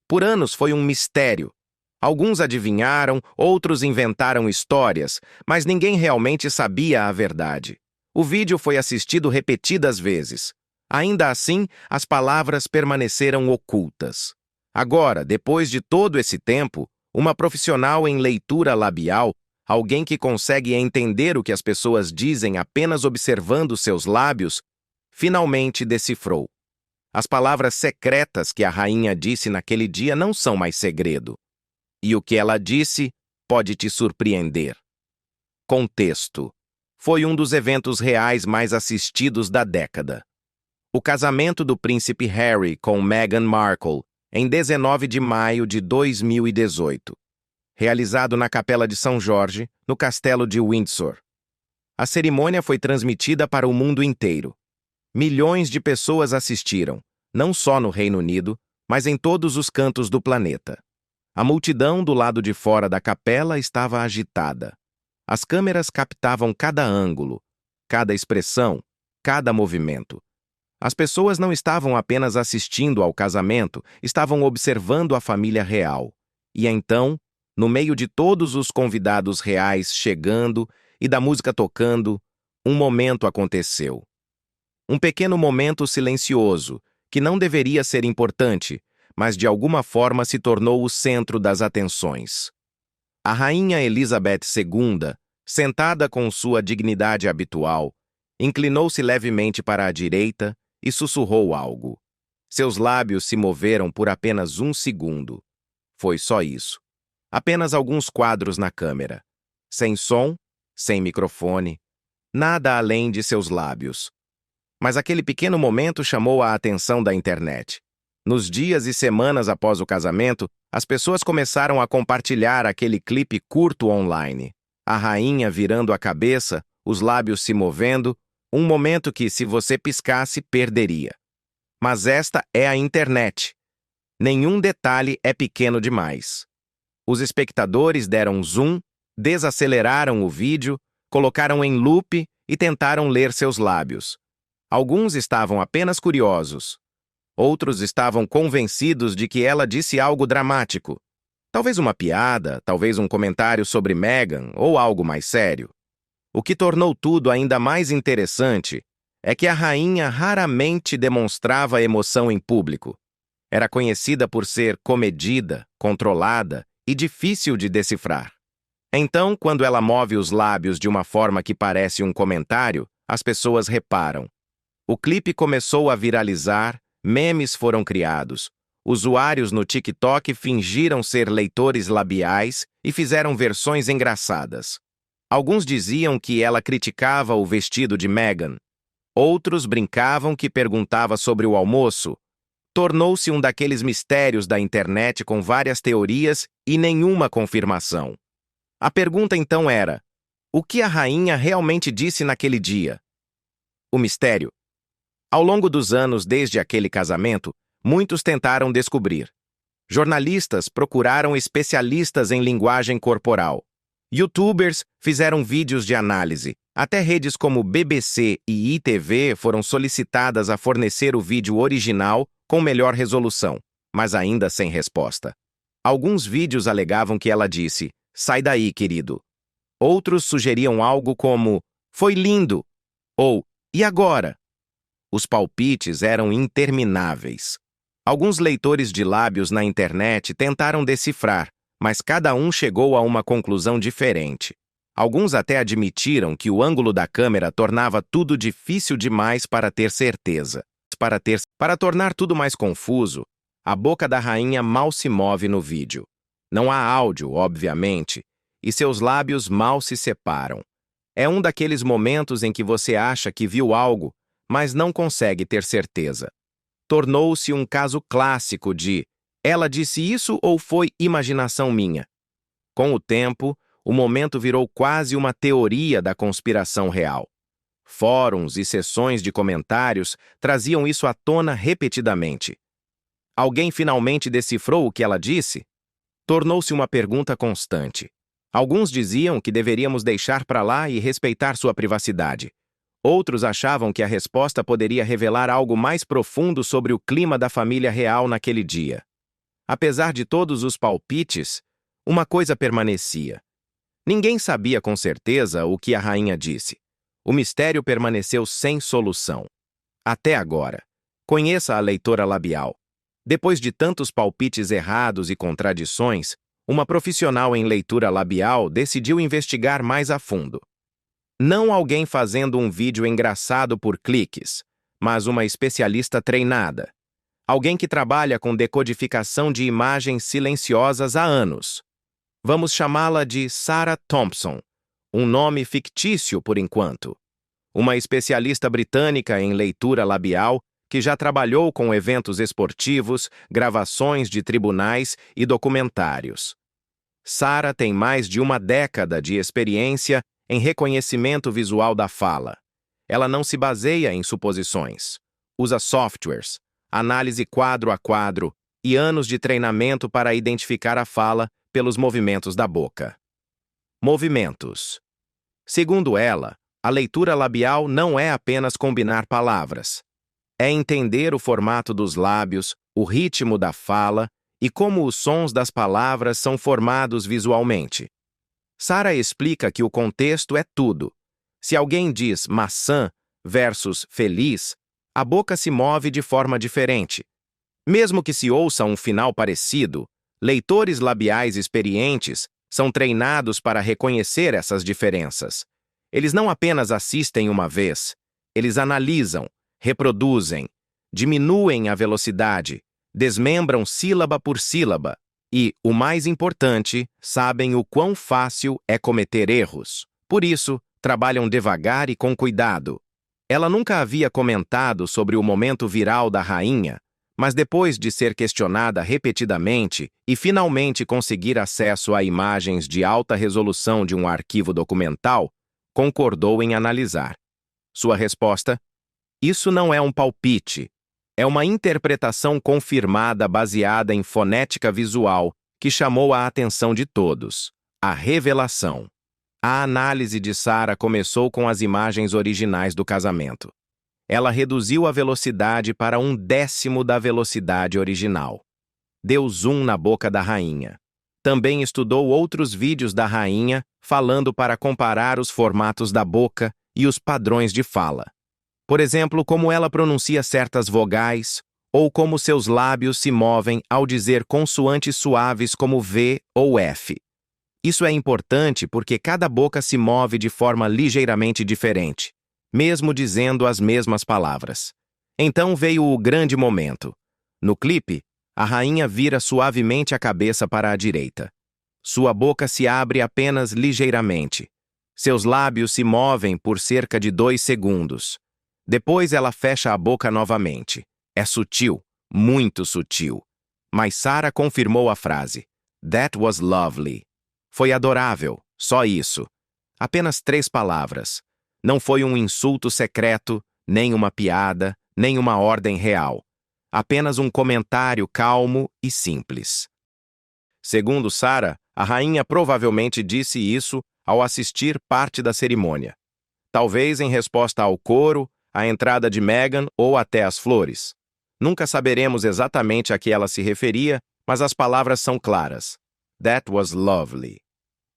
Speaker 1: Por anos foi um mistério. Alguns adivinharam, outros inventaram histórias, mas ninguém realmente sabia a verdade. O vídeo foi assistido repetidas vezes. Ainda assim, as palavras permaneceram ocultas. Agora, depois de todo esse tempo, uma profissional em leitura labial, alguém que consegue entender o que as pessoas dizem apenas observando seus lábios, finalmente decifrou. As palavras secretas que a rainha disse naquele dia não são mais segredo. E o que ela disse pode te surpreender. Contexto. Foi um dos eventos reais mais assistidos da década. O casamento do príncipe Harry com Meghan Markle, em 19 de maio de 2018. Realizado na Capela de São Jorge, no Castelo de Windsor. A cerimônia foi transmitida para o mundo inteiro. Milhões de pessoas assistiram, não só no Reino Unido, mas em todos os cantos do planeta. A multidão do lado de fora da capela estava agitada. As câmeras captavam cada ângulo, cada expressão, cada movimento. As pessoas não estavam apenas assistindo ao casamento, estavam observando a família real. E então, no meio de todos os convidados reais chegando e da música tocando, um momento aconteceu. Um pequeno momento silencioso, que não deveria ser importante, mas de alguma forma se tornou o centro das atenções. A rainha Elizabeth II, sentada com sua dignidade habitual, inclinou-se levemente para a direita e sussurrou algo. Seus lábios se moveram por apenas um segundo. Foi só isso. Apenas alguns quadros na câmera. Sem som, sem microfone, nada além de seus lábios. Mas aquele pequeno momento chamou a atenção da internet. Nos dias e semanas após o casamento, as pessoas começaram a compartilhar aquele clipe curto online. A rainha virando a cabeça, os lábios se movendo, um momento que, se você piscasse, perderia. Mas esta é a internet. Nenhum detalhe é pequeno demais. Os espectadores deram zoom, desaceleraram o vídeo, colocaram em loop e tentaram ler seus lábios. Alguns estavam apenas curiosos. Outros estavam convencidos de que ela disse algo dramático. Talvez uma piada, talvez um comentário sobre Meghan ou algo mais sério. O que tornou tudo ainda mais interessante é que a rainha raramente demonstrava emoção em público. Era conhecida por ser comedida, controlada e difícil de decifrar. Então, quando ela move os lábios de uma forma que parece um comentário, as pessoas reparam. O clipe começou a viralizar, memes foram criados. Usuários no TikTok fingiram ser leitores labiais e fizeram versões engraçadas. Alguns diziam que ela criticava o vestido de Meghan. Outros brincavam que perguntava sobre o almoço. Tornou-se um daqueles mistérios da internet com várias teorias e nenhuma confirmação. A pergunta então era: o que a rainha realmente disse naquele dia? O mistério. Ao longo dos anos desde aquele casamento, muitos tentaram descobrir. Jornalistas procuraram especialistas em linguagem corporal. YouTubers fizeram vídeos de análise. Até redes como BBC e ITV foram solicitadas a fornecer o vídeo original com melhor resolução, mas ainda sem resposta. Alguns vídeos alegavam que ela disse: "Sai daí, querido." Outros sugeriam algo como: "Foi lindo" ou "E agora?" Os palpites eram intermináveis. Alguns leitores de lábios na internet tentaram decifrar, mas cada um chegou a uma conclusão diferente. Alguns até admitiram que o ângulo da câmera tornava tudo difícil demais para ter certeza. Para tornar tudo mais confuso, a boca da rainha mal se move no vídeo. Não há áudio, obviamente, e seus lábios mal se separam. É um daqueles momentos em que você acha que viu algo, mas não consegue ter certeza. Tornou-se um caso clássico de: ela disse isso ou foi imaginação minha? Com o tempo, o momento virou quase uma teoria da conspiração real. Fóruns e sessões de comentários traziam isso à tona repetidamente. Alguém finalmente decifrou o que ela disse? Tornou-se uma pergunta constante. Alguns diziam que deveríamos deixar para lá e respeitar sua privacidade. Outros achavam que a resposta poderia revelar algo mais profundo sobre o clima da família real naquele dia. Apesar de todos os palpites, uma coisa permanecia. Ninguém sabia com certeza o que a rainha disse. O mistério permaneceu sem solução. Até agora. Conheça a leitora labial. Depois de tantos palpites errados e contradições, uma profissional em leitura labial decidiu investigar mais a fundo. Não alguém fazendo um vídeo engraçado por cliques, mas uma especialista treinada. Alguém que trabalha com decodificação de imagens silenciosas há anos. Vamos chamá-la de Sarah Thompson, um nome fictício por enquanto. Uma especialista britânica em leitura labial que já trabalhou com eventos esportivos, gravações de tribunais e documentários. Sarah tem mais de uma década de experiência em reconhecimento visual da fala. Ela não se baseia em suposições. Usa softwares, análise quadro a quadro e anos de treinamento para identificar a fala pelos movimentos da boca. Movimentos. Segundo ela, a leitura labial não é apenas combinar palavras. É entender o formato dos lábios, o ritmo da fala e como os sons das palavras são formados visualmente. Sarah explica que o contexto é tudo. Se alguém diz maçã versus feliz, a boca se move de forma diferente. Mesmo que se ouça um final parecido, leitores labiais experientes são treinados para reconhecer essas diferenças. Eles não apenas assistem uma vez, eles analisam, reproduzem, diminuem a velocidade, desmembram sílaba por sílaba e, o mais importante, sabem o quão fácil é cometer erros. Por isso, trabalham devagar e com cuidado. Ela nunca havia comentado sobre o momento viral da rainha, mas depois de ser questionada repetidamente e finalmente conseguir acesso a imagens de alta resolução de um arquivo documental, concordou em analisar. Sua resposta: isso não é um palpite. É uma interpretação confirmada baseada em fonética visual que chamou a atenção de todos. A revelação. A análise de Sarah começou com as imagens originais do casamento. Ela reduziu a velocidade para 1/10 da velocidade original. Deu zoom na boca da rainha. Também estudou outros vídeos da rainha, falando para comparar os formatos da boca e os padrões de fala. Por exemplo, como ela pronuncia certas vogais, ou como seus lábios se movem ao dizer consoantes suaves como V ou F. Isso é importante porque cada boca se move de forma ligeiramente diferente, mesmo dizendo as mesmas palavras. Então veio o grande momento. No clipe, A rainha vira suavemente a cabeça para a direita. Sua boca se abre apenas ligeiramente. Seus lábios se movem por cerca de 2 segundos. Depois ela fecha a boca novamente. É sutil, muito sutil. Mas Sarah confirmou a frase. That was lovely. Foi adorável, só isso. Apenas 3 palavras. Não foi um insulto secreto, nem uma piada, nem uma ordem real. Apenas um comentário calmo e simples. Segundo Sarah, a rainha provavelmente disse isso ao assistir parte da cerimônia. Talvez em resposta ao coro, à entrada de Meghan ou até às flores. Nunca saberemos exatamente a que ela se referia, mas as palavras são claras. That was lovely.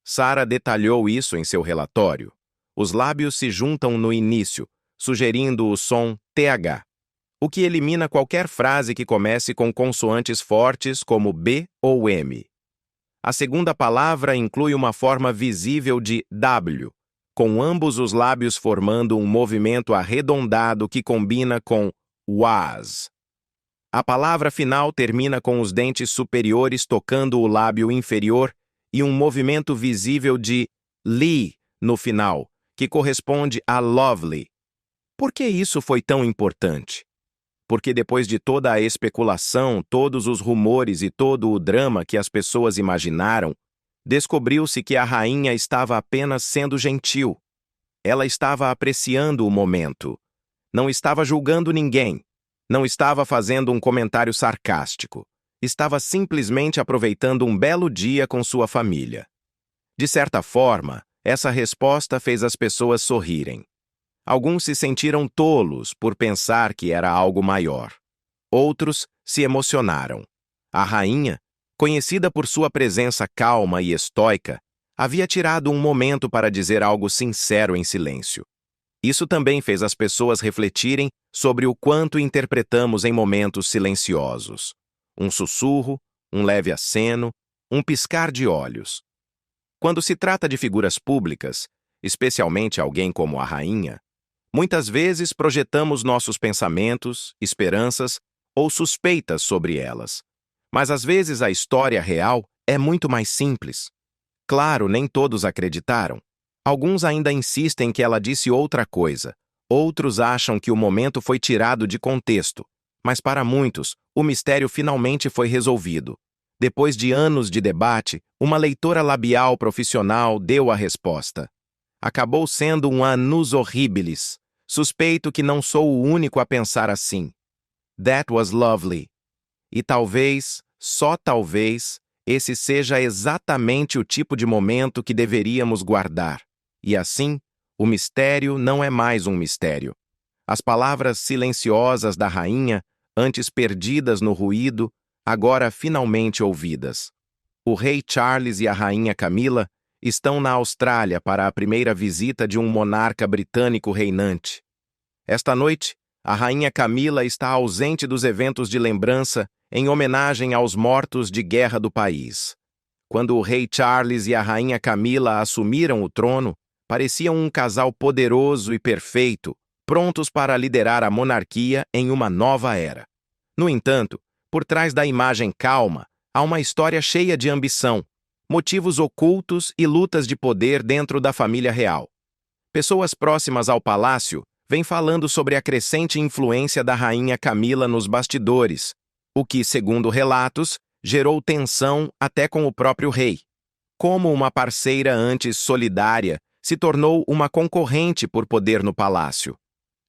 Speaker 1: Sarah detalhou isso em seu relatório. Os lábios se juntam no início, sugerindo o som TH, o que elimina qualquer frase que comece com consoantes fortes como B ou M. A segunda palavra inclui uma forma visível de W, com ambos os lábios formando um movimento arredondado que combina com was. A palavra final termina com os dentes superiores tocando o lábio inferior e um movimento visível de li no final, que corresponde a lovely. Por que isso foi tão importante? Porque depois de toda a especulação, todos os rumores e todo o drama que as pessoas imaginaram, descobriu-se que a rainha estava apenas sendo gentil. Ela estava apreciando o momento. Não estava julgando ninguém. Não estava fazendo um comentário sarcástico. Estava simplesmente aproveitando um belo dia com sua família. De certa forma, essa resposta fez as pessoas sorrirem. Alguns se sentiram tolos por pensar que era algo maior. Outros se emocionaram. A rainha, conhecida por sua presença calma e estoica, havia tirado um momento para dizer algo sincero em silêncio. Isso também fez as pessoas refletirem sobre o quanto interpretamos em momentos silenciosos. Um sussurro, um leve aceno, um piscar de olhos. Quando se trata de figuras públicas, especialmente alguém como a rainha, muitas vezes projetamos nossos pensamentos, esperanças ou suspeitas sobre elas. Mas às vezes a história real é muito mais simples. Claro, nem todos acreditaram. Alguns ainda insistem que ela disse outra coisa. Outros acham que o momento foi tirado de contexto. Mas para muitos, o mistério finalmente foi resolvido. Depois de anos de debate, uma leitora labial profissional deu a resposta. Acabou sendo um annus horribilis. Suspeito que não sou o único a pensar assim. That was lovely. E talvez, só talvez, esse seja exatamente o tipo de momento que deveríamos guardar. E assim, o mistério não é mais um mistério. As palavras silenciosas da rainha, antes perdidas no ruído, agora finalmente ouvidas. O rei Charles e a rainha Camila estão na Austrália para a primeira visita de um monarca britânico reinante. Esta noite, a rainha Camila está ausente dos eventos de lembrança em homenagem aos mortos de guerra do país. Quando o rei Charles e a rainha Camila assumiram o trono, pareciam um casal poderoso e perfeito, prontos para liderar a monarquia em uma nova era. No entanto, por trás da imagem calma, há uma história cheia de ambição, motivos ocultos e lutas de poder dentro da família real. Pessoas próximas ao palácio vêm falando sobre a crescente influência da rainha Camila nos bastidores, o que, segundo relatos, gerou tensão até com o próprio rei. Como uma parceira antes solidária, se tornou uma concorrente por poder no palácio.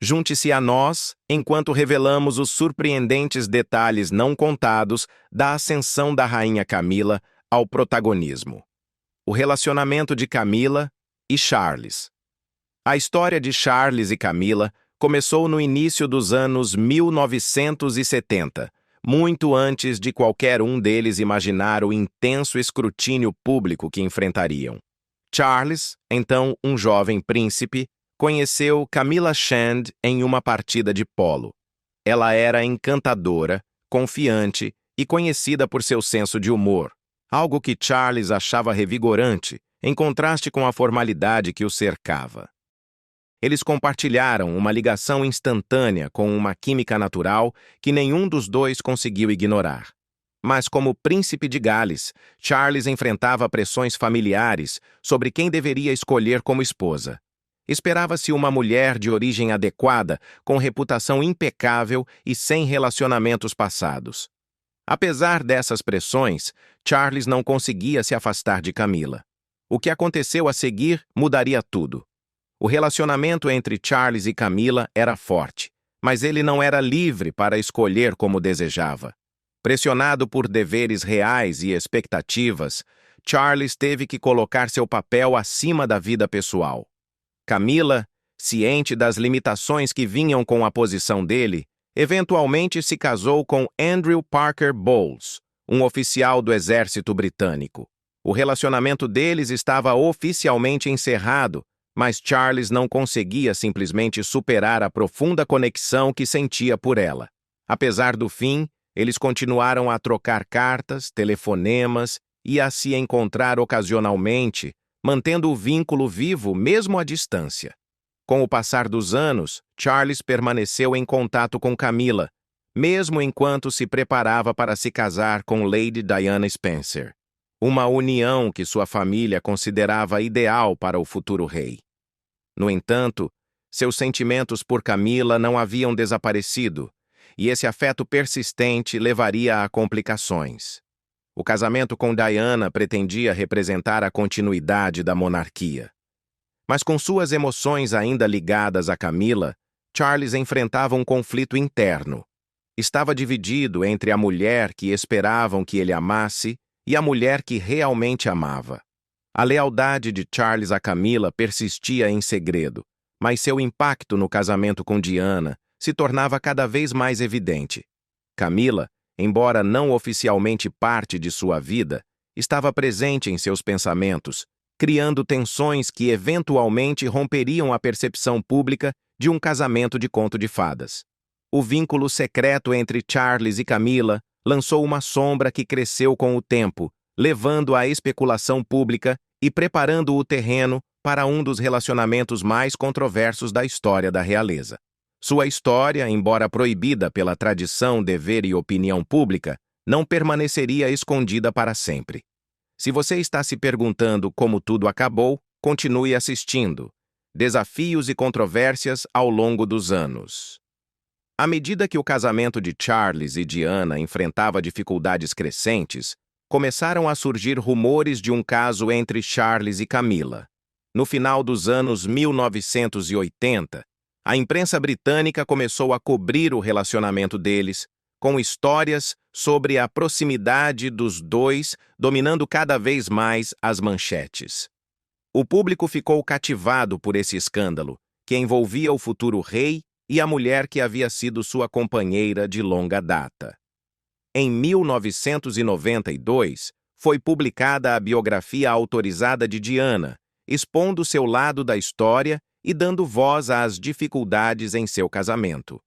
Speaker 1: Junte-se a nós enquanto revelamos os surpreendentes detalhes não contados da ascensão da rainha Camila ao protagonismo. O relacionamento de Camila e Charles. A história de Charles e Camila começou no início dos anos 1970, muito antes de qualquer um deles imaginar o intenso escrutínio público que enfrentariam. Charles, então um jovem príncipe, conheceu Camilla Shand em uma partida de polo. Ela era encantadora, confiante e conhecida por seu senso de humor, algo que Charles achava revigorante, em contraste com a formalidade que o cercava. Eles compartilharam uma ligação instantânea com uma química natural que nenhum dos dois conseguiu ignorar. Mas como príncipe de Gales, Charles enfrentava pressões familiares sobre quem deveria escolher como esposa. Esperava-se uma mulher de origem adequada, com reputação impecável e sem relacionamentos passados. Apesar dessas pressões, Charles não conseguia se afastar de Camila. O que aconteceu a seguir mudaria tudo. O relacionamento entre Charles e Camila era forte, mas ele não era livre para escolher como desejava. Pressionado por deveres reais e expectativas, Charles teve que colocar seu papel acima da vida pessoal. Camila, ciente das limitações que vinham com a posição dele, eventualmente se casou com Andrew Parker Bowles, um oficial do exército britânico. O relacionamento deles estava oficialmente encerrado, mas Charles não conseguia simplesmente superar a profunda conexão que sentia por ela. Apesar do fim, eles continuaram a trocar cartas, telefonemas e a se encontrar ocasionalmente, mantendo o vínculo vivo mesmo à distância. Com o passar dos anos, Charles permaneceu em contato com Camila, mesmo enquanto se preparava para se casar com Lady Diana Spencer, uma união que sua família considerava ideal para o futuro rei. No entanto, seus sentimentos por Camila não haviam desaparecido, e esse afeto persistente levaria a complicações. O casamento com Diana pretendia representar a continuidade da monarquia. Mas com suas emoções ainda ligadas a Camila, Charles enfrentava um conflito interno. Estava dividido entre a mulher que esperavam que ele amasse e a mulher que realmente amava. A lealdade de Charles a Camila persistia em segredo, mas seu impacto no casamento com Diana se tornava cada vez mais evidente. Camila, embora não oficialmente parte de sua vida, estava presente em seus pensamentos, criando tensões que eventualmente romperiam a percepção pública de um casamento de conto de fadas. O vínculo secreto entre Charles e Camila lançou uma sombra que cresceu com o tempo, levando à especulação pública e preparando o terreno para um dos relacionamentos mais controversos da história da realeza. Sua história, embora proibida pela tradição, dever e opinião pública, não permaneceria escondida para sempre. Se você está se perguntando como tudo acabou, continue assistindo. Desafios e controvérsias ao longo dos anos. À medida que o casamento de Charles e Diana enfrentava dificuldades crescentes, começaram a surgir rumores de um caso entre Charles e Camila. No final dos anos 1980, a imprensa britânica começou a cobrir o relacionamento deles, com histórias sobre a proximidade dos dois dominando cada vez mais as manchetes. O público ficou cativado por esse escândalo, que envolvia o futuro rei e a mulher que havia sido sua companheira de longa data. Em 1992, foi publicada a biografia autorizada de Diana, expondo seu lado da história e dando voz às dificuldades em seu casamento.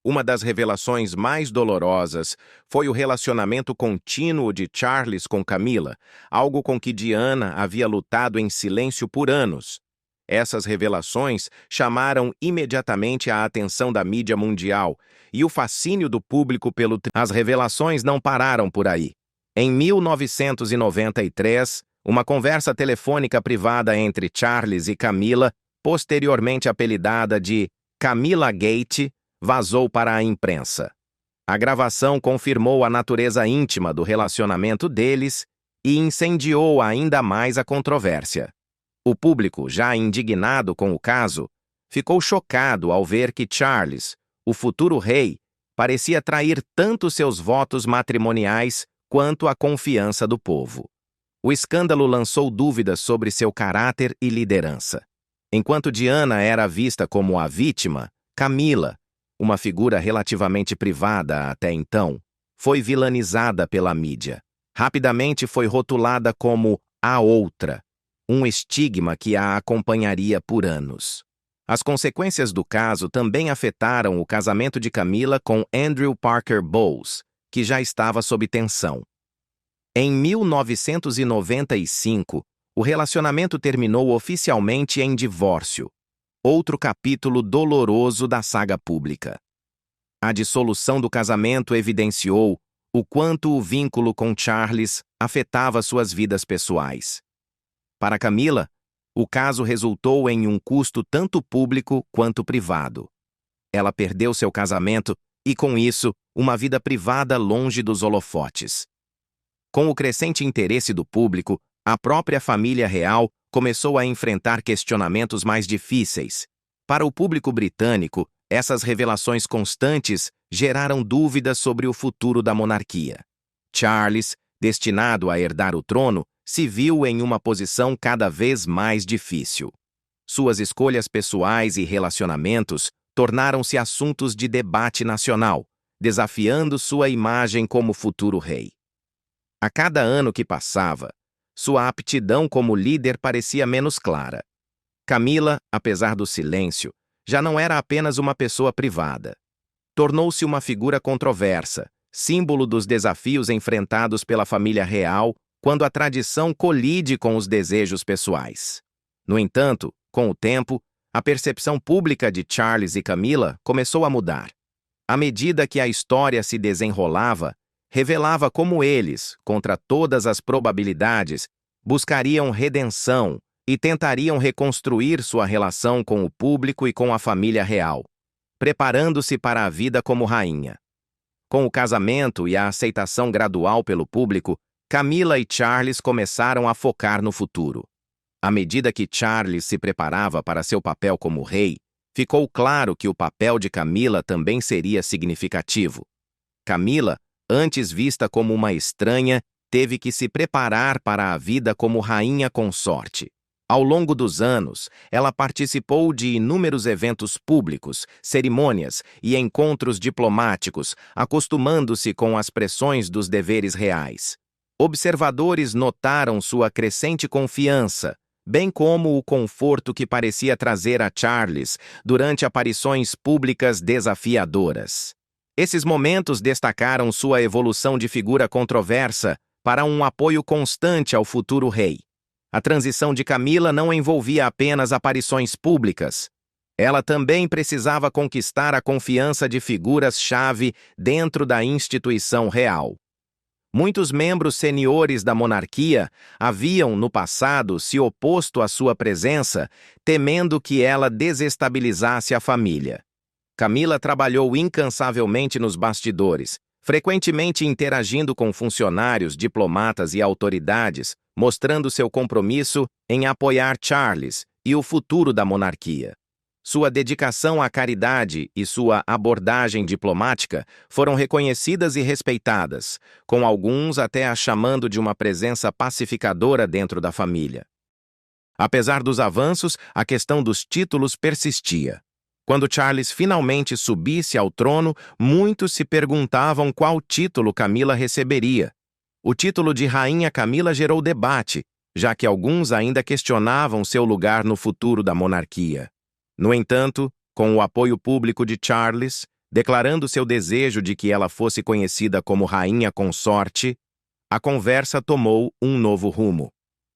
Speaker 1: Uma das revelações mais dolorosas foi o relacionamento contínuo de Charles com Camila, algo com que Diana havia lutado em silêncio por anos. Essas revelações chamaram imediatamente a atenção da mídia mundial e o fascínio do público pelo... As revelações não pararam por aí. Em 1993, uma conversa telefônica privada entre Charles e Camila, posteriormente apelidada de Camila Gate, vazou para a imprensa. A gravação confirmou a natureza íntima do relacionamento deles e incendiou ainda mais a controvérsia. O público, já indignado com o caso, ficou chocado ao ver que Charles, o futuro rei, parecia trair tanto seus votos matrimoniais quanto a confiança do povo. O escândalo lançou dúvidas sobre seu caráter e liderança. Enquanto Diana era vista como a vítima, Camila, uma figura relativamente privada até então, foi vilanizada pela mídia. Rapidamente foi rotulada como a outra, um estigma que a acompanharia por anos. As consequências do caso também afetaram o casamento de Camila com Andrew Parker Bowles, que já estava sob tensão. Em 1995, o relacionamento terminou oficialmente em divórcio, outro capítulo doloroso da saga pública. A dissolução do casamento evidenciou o quanto o vínculo com Charles afetava suas vidas pessoais. Para Camila, o caso resultou em um custo tanto público quanto privado. Ela perdeu seu casamento e, com isso, uma vida privada longe dos holofotes. Com o crescente interesse do público, a própria família real começou a enfrentar questionamentos mais difíceis. Para o público britânico, essas revelações constantes geraram dúvidas sobre o futuro da monarquia. Charles, destinado a herdar o trono, se viu em uma posição cada vez mais difícil. Suas escolhas pessoais e relacionamentos tornaram-se assuntos de debate nacional, desafiando sua imagem como futuro rei. A cada ano que passava, sua aptidão como líder parecia menos clara. Camila, apesar do silêncio, já não era apenas uma pessoa privada. Tornou-se uma figura controversa, símbolo dos desafios enfrentados pela família real quando a tradição colide com os desejos pessoais. No entanto, com o tempo, a percepção pública de Charles e Camila começou a mudar. À medida que a história se desenrolava, revelava como eles, contra todas as probabilidades, buscariam redenção e tentariam reconstruir sua relação com o público e com a família real, preparando-se para a vida como rainha. Com o casamento e a aceitação gradual pelo público, Camila e Charles começaram a focar no futuro. À medida que Charles se preparava para seu papel como rei, ficou claro que o papel de Camila também seria significativo. Camila, antes vista como uma estranha, teve que se preparar para a vida como rainha consorte. Ao longo dos anos, ela participou de inúmeros eventos públicos, cerimônias e encontros diplomáticos, acostumando-se com as pressões dos deveres reais. Observadores notaram sua crescente confiança, bem como o conforto que parecia trazer a Charles durante aparições públicas desafiadoras. Esses momentos destacaram sua evolução de figura controversa para um apoio constante ao futuro rei. A transição de Camila não envolvia apenas aparições públicas. Ela também precisava conquistar a confiança de figuras-chave dentro da instituição real. Muitos membros seniores da monarquia haviam, no passado, se oposto à sua presença, temendo que ela desestabilizasse a família. Camila trabalhou incansavelmente nos bastidores, frequentemente interagindo com funcionários, diplomatas e autoridades, mostrando seu compromisso em apoiar Charles e o futuro da monarquia. Sua dedicação à caridade e sua abordagem diplomática foram reconhecidas e respeitadas, com alguns até a chamando de uma presença pacificadora dentro da família. Apesar dos avanços, a questão dos títulos persistia. Quando Charles finalmente subisse ao trono, muitos se perguntavam qual título Camila receberia. O título de Rainha Camila gerou debate, já que alguns ainda questionavam seu lugar no futuro da monarquia. No entanto, com o apoio público de Charles, declarando seu desejo de que ela fosse conhecida como Rainha Consorte, a conversa tomou um novo rumo.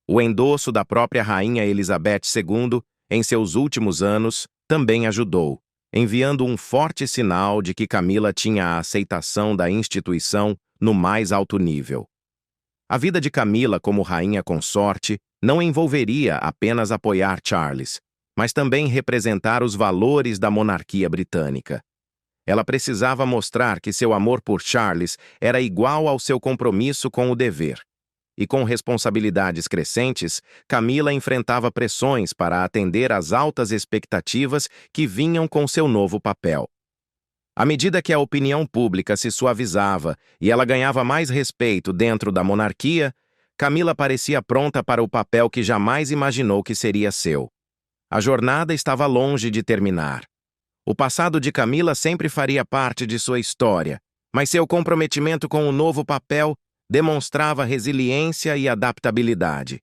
Speaker 1: O endosso da própria Rainha Elizabeth II, em seus últimos anos, também ajudou, enviando um forte sinal de que Camila tinha a aceitação da instituição no mais alto nível. A vida de Camila como rainha consorte não envolveria apenas apoiar Charles, mas também representar os valores da monarquia britânica. Ela precisava mostrar que seu amor por Charles era igual ao seu compromisso com o dever. E com responsabilidades crescentes, Camila enfrentava pressões para atender às altas expectativas que vinham com seu novo papel. À medida que a opinião pública se suavizava e ela ganhava mais respeito dentro da monarquia, Camila parecia pronta para o papel que jamais imaginou que seria seu. A jornada estava longe de terminar. O passado de Camila sempre faria parte de sua história, mas seu comprometimento com o novo papel demonstrava resiliência e adaptabilidade.